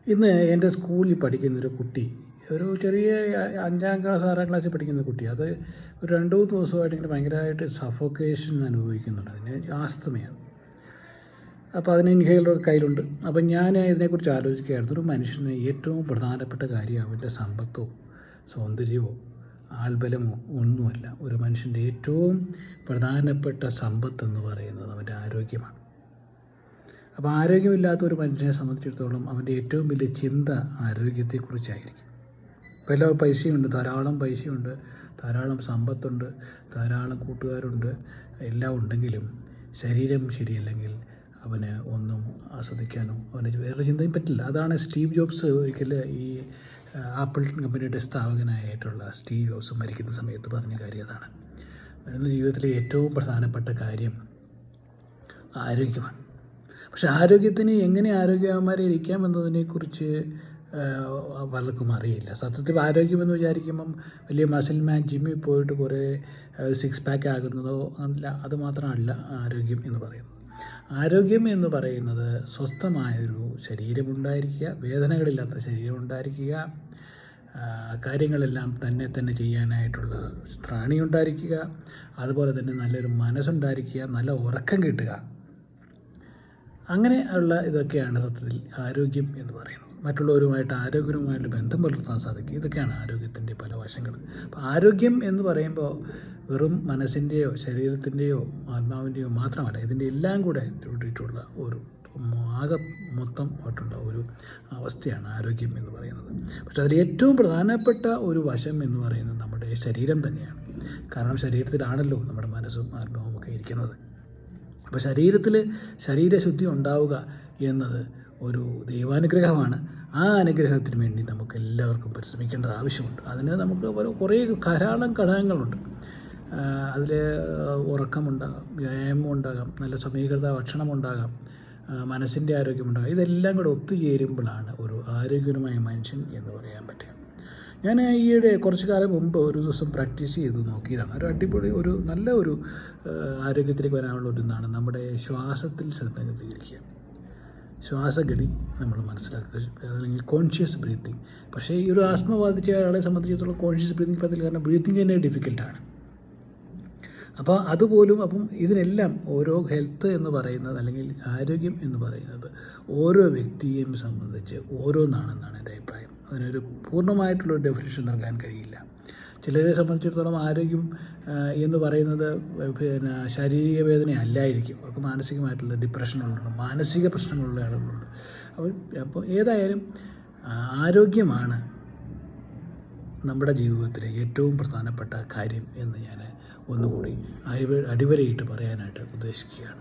ഇന്ന് എൻ്റെ സ്കൂളിൽ പഠിക്കുന്നൊരു കുട്ടി, ഒരു ചെറിയ 5ാം ക്ലാസ് 6ാം ക്ലാസ്സിൽ പഠിക്കുന്ന കുട്ടി, അത് ഒരു 2-3 ദിവസമായിട്ട് ഇങ്ങനെ ഭയങ്കരമായിട്ട് സഫോക്കേഷൻ അനുഭവിക്കുന്നുണ്ട്. അതിന് ആസ്തമയാണ്. അപ്പോൾ അതിന് ഇൻഹേലർ കയ്യിലുണ്ട്. അപ്പം ഞാൻ ഇതിനെക്കുറിച്ച് ആലോചിക്കുകയായിരുന്നു. ഒരു മനുഷ്യന് ഏറ്റവും പ്രധാനപ്പെട്ട കാര്യം അവൻ്റെ സമ്പത്തോ സൗന്ദര്യമോ ആൾബലമോ ഒന്നുമല്ല. ഒരു മനുഷ്യൻ്റെ ഏറ്റവും പ്രധാനപ്പെട്ട സമ്പത്തെന്ന് പറയുന്നത് അവൻ്റെ ആരോഗ്യമാണ്. അപ്പോൾ ആരോഗ്യമില്ലാത്ത ഒരു മനുഷ്യനെ സംബന്ധിച്ചിടത്തോളം അവൻ്റെ ഏറ്റവും വലിയ ചിന്ത ആരോഗ്യത്തെക്കുറിച്ചായിരിക്കും. പല പൈസയുണ്ട്, ധാരാളം പൈസയുണ്ട്, ധാരാളം സമ്പത്തുണ്ട്, ധാരാളം കൂട്ടുകാരുണ്ട്, എല്ലാം ഉണ്ടെങ്കിലും ശരീരം ശരിയല്ലെങ്കിൽ അവന് ഒന്നും ആസ്വദിക്കാനോ അവന് വേറെ ചിന്തയും പറ്റില്ല. അതാണ് സ്റ്റീവ് ജോബ്സ് ഒരിക്കൽ ഈ ആപ്പിൾ കമ്പനിയുടെ സ്ഥാപകനായിട്ടുള്ള സ്റ്റീവ് ജോബ്സ് മരിക്കുന്ന സമയത്ത് പറഞ്ഞ കാര്യം അതാണ്. അവരുടെ ജീവിതത്തിലെ ഏറ്റവും പ്രധാനപ്പെട്ട കാര്യം ആരോഗ്യമാണ്. പക്ഷെ ആരോഗ്യത്തിന് എങ്ങനെ ആരോഗ്യവാന്മാരെ ഇരിക്കാം എന്നതിനെക്കുറിച്ച് പലർക്കും അറിയില്ല. സത്യത്തിൽ ആരോഗ്യമെന്ന് വിചാരിക്കുമ്പം വലിയ മസിൽ മാൻ ജിമ്മിൽ പോയിട്ട് കുറേ 6 പാക്ക് ആകുന്നതോ അല്ല. അതുമാത്രമല്ല ആരോഗ്യം എന്ന് പറയുന്നത്. ആരോഗ്യം എന്ന് പറയുന്നത് സ്വസ്ഥമായൊരു ശരീരമുണ്ടായിരിക്കുക, വേദനകളില്ലാത്ത ശരീരമുണ്ടായിരിക്കുക, കാര്യങ്ങളെല്ലാം തന്നെ ചെയ്യാനായിട്ടുള്ള ത്രാണി ഉണ്ടായിരിക്കുക, അതുപോലെ തന്നെ നല്ലൊരു മനസ്സുണ്ടായിരിക്കുക, നല്ല ഉറക്കം കിട്ടുക. അങ്ങനെ ഉള്ള ഇതൊക്കെയാണ് സത്യത്തിൽ ആരോഗ്യം എന്ന് പറയുന്നത്. മറ്റുള്ളവരുമായിട്ട് ആരോഗ്യപരമായിട്ട് ബന്ധം പുലർത്താൻ സാധിക്കും. ഇതൊക്കെയാണ് ആരോഗ്യത്തിൻ്റെ പല വശങ്ങൾ. അപ്പോൾ ആരോഗ്യം എന്ന് പറയുമ്പോൾ വെറും മനസ്സിൻ്റെയോ ശരീരത്തിൻ്റെയോ ആത്മാവിൻ്റെയോ മാത്രമല്ല, ഇതിൻ്റെ എല്ലാം കൂടെ കൂടിയിട്ടുള്ള ഒരു ആകെ മൊത്തം ആയിട്ടുള്ള ഒരു അവസ്ഥയാണ് ആരോഗ്യം എന്ന് പറയുന്നത്. പക്ഷേ അതിൽ ഏറ്റവും പ്രധാനപ്പെട്ട ഒരു വശം എന്ന് പറയുന്നത് നമ്മുടെ ശരീരം തന്നെയാണ്. കാരണം ശരീരത്തിലാണല്ലോ നമ്മുടെ മനസ്സും ആത്മാവും ഒക്കെ ഇരിക്കുന്നത്. അപ്പോൾ ശരീരത്തിൽ ശരീരശുദ്ധി ഉണ്ടാവുക എന്നത് ഒരു ദൈവാനുഗ്രഹമാണ്. ആ അനുഗ്രഹത്തിന് വേണ്ടി നമുക്ക് എല്ലാവർക്കും പരിശ്രമിക്കേണ്ടത് ആവശ്യമുണ്ട്. അതിന് നമുക്ക് കുറേ ധാരാളം ഘടകങ്ങളുണ്ട്. അതിൽ ഉറക്കമുണ്ടാകാം, വ്യായാമം ഉണ്ടാകാം, നല്ല സമീകൃത ഭക്ഷണമുണ്ടാകാം, മനസ്സിൻ്റെ ആരോഗ്യമുണ്ടാകാം. ഇതെല്ലാം കൂടെ ഒത്തുചേരുമ്പോഴാണ് ഒരു ആരോഗ്യകരമായ മനുഷ്യൻ എന്ന് പറയാൻ പറ്റുക. ഞാൻ ഈയിടെ കുറച്ച് കാലം മുമ്പ് ഒരു ദിവസം പ്രാക്ടീസ് ചെയ്ത് നോക്കിയതാണ്. ഒരു അടിപൊളി ഒരു നല്ല ഒരു ആരോഗ്യത്തിലേക്ക് വരാനുള്ള ഒരു ഇതാണ് നമ്മുടെ ശ്വാസത്തിൽ ശ്രദ്ധ കേന്ദ്രീകരിക്കുക. ശ്വാസഗതി നമ്മൾ മനസ്സിലാക്കുക, അല്ലെങ്കിൽ കോൺഷ്യസ് ബ്രീത്തിങ്. പക്ഷേ ഈ ഒരു ആസ്മ ബാധിച്ച ആളെ സംബന്ധിച്ചിടത്തോളം കോൺഷ്യസ് ബ്രീത്തിങ് പറ്റില്ല. കാരണം ബ്രീത്തിങ് തന്നെ ഡിഫിക്കൽട്ടാണ്. അപ്പോൾ അതുപോലും അപ്പം ഇതിനെല്ലാം ഓരോ ഹെൽത്ത് എന്ന് പറയുന്നത്, അല്ലെങ്കിൽ ആരോഗ്യം എന്ന് പറയുന്നത് ഓരോ വ്യക്തിയെയും സംബന്ധിച്ച് ഓരോന്നാണെന്നാണ് എൻ്റെ അഭിപ്രായം. അതിനൊരു പൂർണ്ണമായിട്ടുള്ളൊരു ഡെഫിനിഷൻ നൽകാൻ കഴിയില്ല. ചിലരെ സംബന്ധിച്ചിടത്തോളം ആരോഗ്യം എന്ന് പറയുന്നത് പിന്നെ ശാരീരിക വേദന അല്ലായിരിക്കും. അവർക്ക് മാനസികമായിട്ടുള്ള ഡിപ്രഷനുകളുണ്ട്, മാനസിക പ്രശ്നങ്ങളുള്ള ആളുകളുണ്ട്. അപ്പോൾ ഏതായാലും ആരോഗ്യമാണ് നമ്മുടെ ജീവിതത്തിലെ ഏറ്റവും പ്രധാനപ്പെട്ട കാര്യം എന്ന് ഞാൻ ഒന്നുകൂടി അടിവരയിട്ട് പറയാനായിട്ട് ഉദ്ദേശിക്കുകയാണ്.